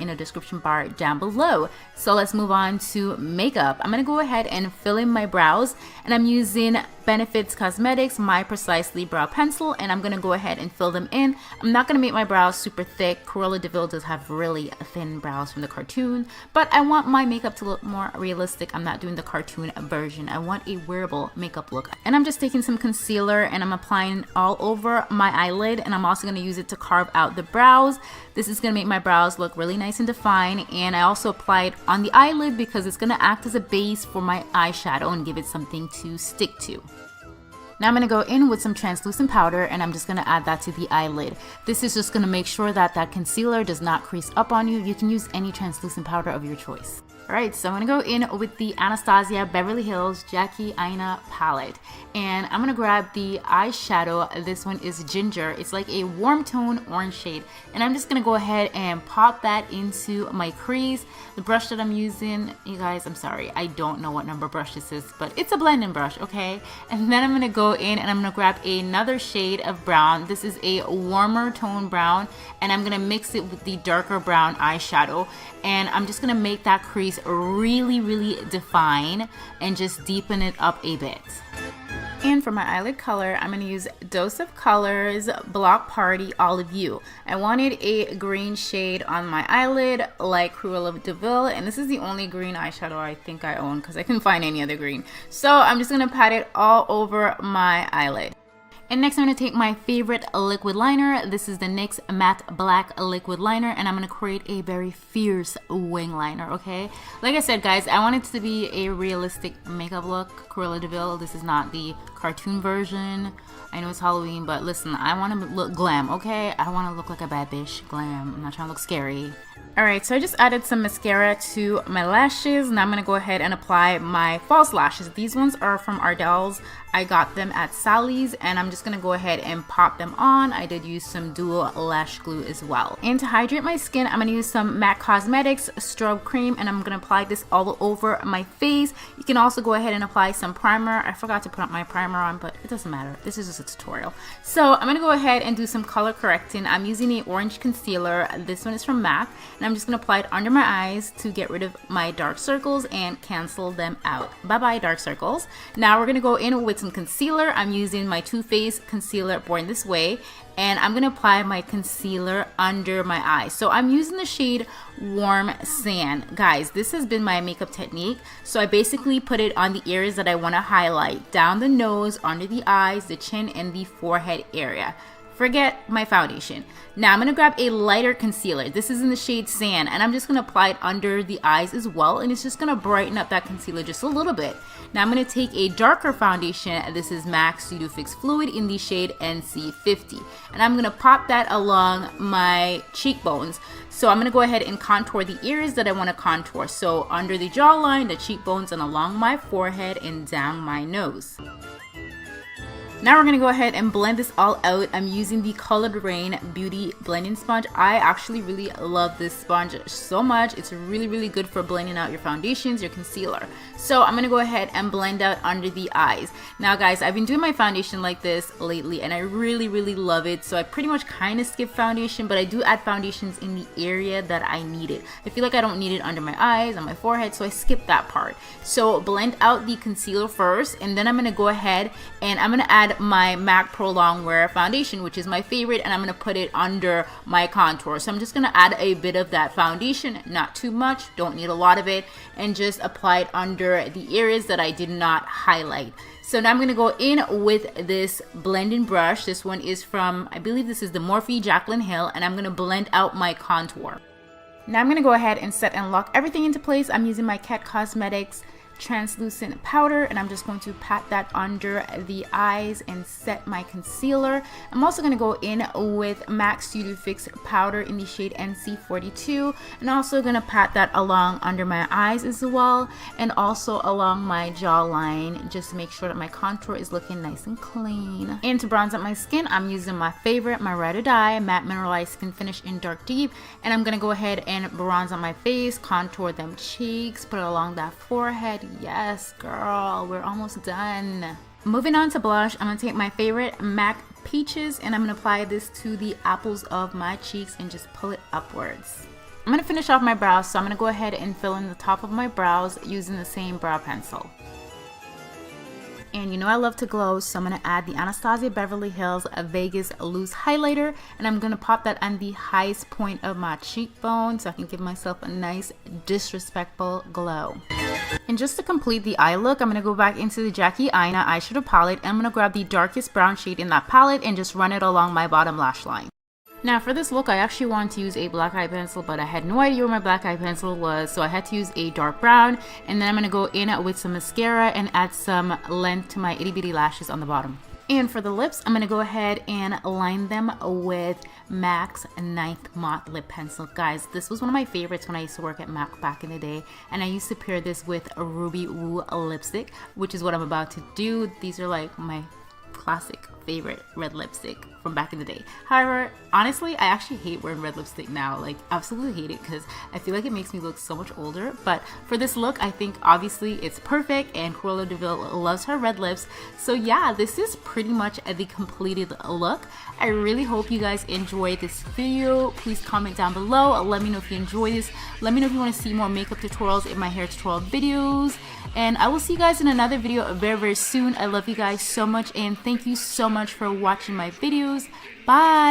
in the description bar down below. So let's move on to makeup. I'm gonna go ahead and fill in my brows, and I'm using Benefits Cosmetics My Precisely Brow Pencil, and I'm gonna go ahead and fill them in. I'm not gonna make my brows super thick. Cruella DeVille does have really thin brows from the cartoon, but I want my makeup to look more realistic. I'm not doing the cartoon version. I want a wearable makeup look. And I'm just taking some concealer and I'm applying all over my eyelid, and I'm also gonna use it to carve out the brows. This is gonna make my brows look really nice and defined, and I also apply it on the eyelid because it's gonna act as a base for my eyeshadow and give it something to stick to. Now I'm going to go in with some translucent powder, and I'm just going to add that to the eyelid. This is just going to make sure that that concealer does not crease up on you. You can use any translucent powder of your choice. Alright, so I'm going to go in with the Anastasia Beverly Hills Jackie Aina palette. And I'm going to grab the eyeshadow. This one is Ginger. It's like a warm tone orange shade. And I'm just going to go ahead and pop that into my crease. The brush that I'm using, you guys, I'm sorry, I don't know what number brush this is, but it's a blending brush, okay? And then I'm going to go in and I'm going to grab another shade of brown. This is a warmer tone brown, and I'm going to mix it with the darker brown eyeshadow. And I'm just going to make that crease really define and just deepen it up a bit. And for my eyelid color, I'm going to use Dose of Colors Block Party Olive You. I wanted a green shade on my eyelid like Cruella DeVille, and this is the only green eyeshadow I think I own because I couldn't find any other green. So I'm just going to pat it all over my eyelid. And next I'm going to take my favorite liquid liner. This is the NYX Matte Black Liquid Liner, and I'm going to create a very fierce wing liner, okay? Like I said, guys, I want it to be a realistic makeup look. Cruella DeVille, this is not the cartoon version. I know it's Halloween, but listen, I want to look glam, okay? I want to look like a bad bitch glam. I'm not trying to look scary. Alright, so I just added some mascara to my lashes. Now I'm going to go ahead and apply my false lashes. These ones are from Ardell's. I got them at Sally's, and I'm just going to go ahead and pop them on. I did use some dual lash glue as well. And to hydrate my skin, I'm going to use some MAC Cosmetics Strobe Cream, and I'm going to apply this all over my face. You can also go ahead and apply some primer. I forgot to put my primer on, but it doesn't matter. This is just a tutorial. So I'm going to go ahead and do some color correcting. I'm using a orange concealer. This one is from MAC, and I'm just going to apply it under my eyes to get rid of my dark circles and cancel them out. Bye bye dark circles. Now we're going to go in with some concealer. I'm using my Too Faced concealer Born This Way, and I'm going to apply my concealer under my eyes. So I'm using the shade Warm Sand. Guys, this has been my makeup technique. So I basically put it on the areas that I want to highlight, down the nose, under the eyes, the chin, and the forehead area. Forget my foundation. Now I'm going to grab a lighter concealer. This is in the shade Sand, and I'm just going to apply it under the eyes as well, and it's just going to brighten up that concealer just a little bit. Now I'm going to take a darker foundation. This is MAC Studio Fix Fluid in the shade NC50, and I'm going to pop that along my cheekbones. So I'm going to go ahead and contour the areas that I want to contour. So under the jawline, the cheekbones, and along my forehead and down my nose. Now we're going to go ahead and blend this all out. I'm using the Colored Rain Beauty Blending Sponge. I actually really love this sponge so much. It's really good for blending out your foundations, your concealer. So I'm going to go ahead and blend out under the eyes. Now guys, I've been doing my foundation like this lately, and I really love it. So I pretty much kind of skip foundation, but I do add foundations in the area that I need it. I feel like I don't need it under my eyes, on my forehead, so I skip that part. So blend out the concealer first, and then I'm going to go ahead and I'm going to add my MAC Pro Longwear foundation, which is my favorite, and I'm going to put it under my contour. So I'm just going to add a bit of that foundation, not too much, don't need a lot of it, and just apply it under the areas that I did not highlight. So now I'm going to go in with this blending brush. This one is from, I believe this is the Morphe Jaclyn Hill, and I'm going to blend out my contour. Now I'm going to go ahead and set and lock everything into place. I'm using my Kat Cosmetics translucent powder, and I'm just going to pat that under the eyes and set my concealer. I'm also going to go in with MAC Studio Fix powder in the shade NC42, and also going to pat that along under my eyes as well, and also along my jawline, just to make sure that my contour is looking nice and clean. And to bronze up my skin, I'm using my favorite, my Ride or Die Matte Mineralized Skin Finish in Dark Deep, and I'm going to go ahead and bronze on my face, contour them cheeks, put it along that forehead. Yes, girl, we're almost done. Moving on to blush, I'm going to take my favorite MAC Peaches, and I'm going to apply this to the apples of my cheeks and just pull it upwards. I'm I'm gonna finish off my brows, so I'm gonna go ahead and fill in the top of my brows using the same brow pencil. And you know I love to glow, so I'm going to add the Anastasia Beverly Hills Vegas Loose Highlighter, and I'm going to pop that on the highest point of my cheekbone so I can give myself a nice disrespectful glow. And just to complete the eye look, I'm going to go back into the Jackie Aina eyeshadow palette, and I'm going to grab the darkest brown shade in that palette and just run it along my bottom lash line. Now for this look, I actually wanted to use a black eye pencil, but I had no idea where my black eye pencil was, so I had to use a dark brown. And then I'm going to go in with some mascara and add some length to my itty bitty lashes on the bottom. And for the lips, I'm going to go ahead and line them with MAC's 9th Matte Lip Pencil. Guys, this was one of my favorites when I used to work at MAC back in the day, and I used to pair this with a Ruby Woo lipstick, which is what I'm about to do. These are like my classic favorite red lipstick from back in the day. However, honestly, I actually hate wearing red lipstick now. Like, absolutely hate it because I feel like it makes me look so much older. But for this look, I think obviously it's perfect, and Cruella de Vil loves her red lips. So yeah, this is pretty much the completed look. I really hope you guys enjoyed this video. Please comment down below. Let me know if you enjoyed this. Let me know if you want to see more makeup tutorials in my hair tutorial videos. And I will see you guys in another video very, very soon. I love you guys so much, and thank you so much for watching my videos. Bye!